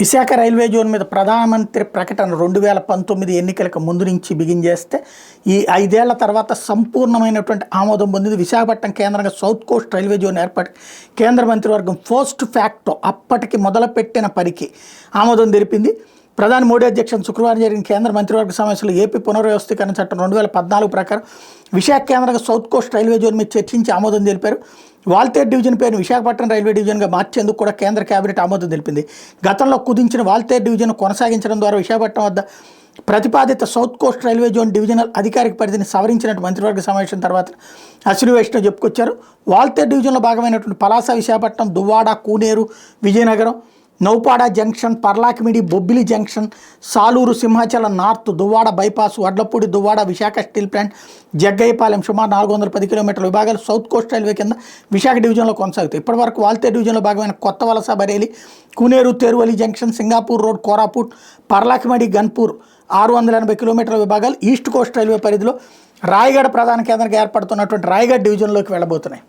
Visakha railway zone మీద ప్రధానమంత్రి ప్రకటన 2019 ఎన్నికలకు ముందు నుంచి బిగిన్ చేస్తే ఈ 5 ఏళ్ల తర్వాత సంపూర్ణమైనటువంటి ఆమోదం పొందింది. విశాఖపట్నం కేంద్రంగా సౌత్ కోస్ట్ రైల్వే జోన్ ఏర్పాటు కేంద్ర మంత్రివర్గం పోస్ట్ ఫ్యాక్టో అప్పటికి మొదలుపెట్టిన పనికి ఆమోదం తెలిపింది. ప్రధాని మోడీ అధ్యక్షతన శుక్రవారం జరిగిన కేంద్ర మంత్రివర్గ సమావేశంలో ఏపీ పునర్వ్యవస్థీకరణ చట్టం 2014 ప్రకారం విశాఖ కేంద్రంగా సౌత్ కోస్ట్ రైల్వే జోన్ మీద చర్చించి ఆమోదం తెలిపారు. వాల్తేరు డివిజన్ పేరును విశాఖపట్నం రైల్వే డివిజన్గా మార్చేందుకు కూడా కేంద్ర కేబినెట్ ఆమోదం తెలిపింది. గతంలో కుదించిన వాల్తేరు డివిజన్ కొనసాగించడం ద్వారా విశాఖపట్నం వద్ద ప్రతిపాదిత south Coast railway zone divisional అధికారిక పరిధిని సవరించినట్టు మంత్రివర్గ సమావేశం తర్వాత అశ్విని వైష్ణవ్ చెప్పుకొచ్చారు. వాల్తేరు డివిజన్లో భాగమైనటువంటి Palasa, Visakhapatnam, Duvvada, Kuneru, Vizianagaram, Naupada junction, Parlakhemundi, Bobbili junction, Saluru, Simhachalam north, Duvvada bypass, Vadlapudi, Duvvada, Visakha steel plant, Jaggayyapalem సుమారు 410 కిలోమీటర్ల విభాగాలు సౌత్ కోస్ట్ రైల్వే కింద విశాఖ డివిజన్లో కొనసాగుతాయి. ఇప్పటివరకు వాల్తేరు డివిజన్లో భాగమైన కొత్త వలస, బరేలి, కూనేరు, తేరువలి జంక్షన్, సింగాపూర్ రోడ్, కోరాపుట్, పర్లాకిమిడి, గన్పూర్ 680 కిలోమీటర్ల విభాగాలు ఈస్ట్ కోస్ట్ రైల్వే పరిధిలో రాయగఢ ప్రధాన కేంద్రంగా ఏర్పడుతున్నటువంటి రాయగఢ్ డివిజన్లోకి వెళ్ళబోతున్నాయి.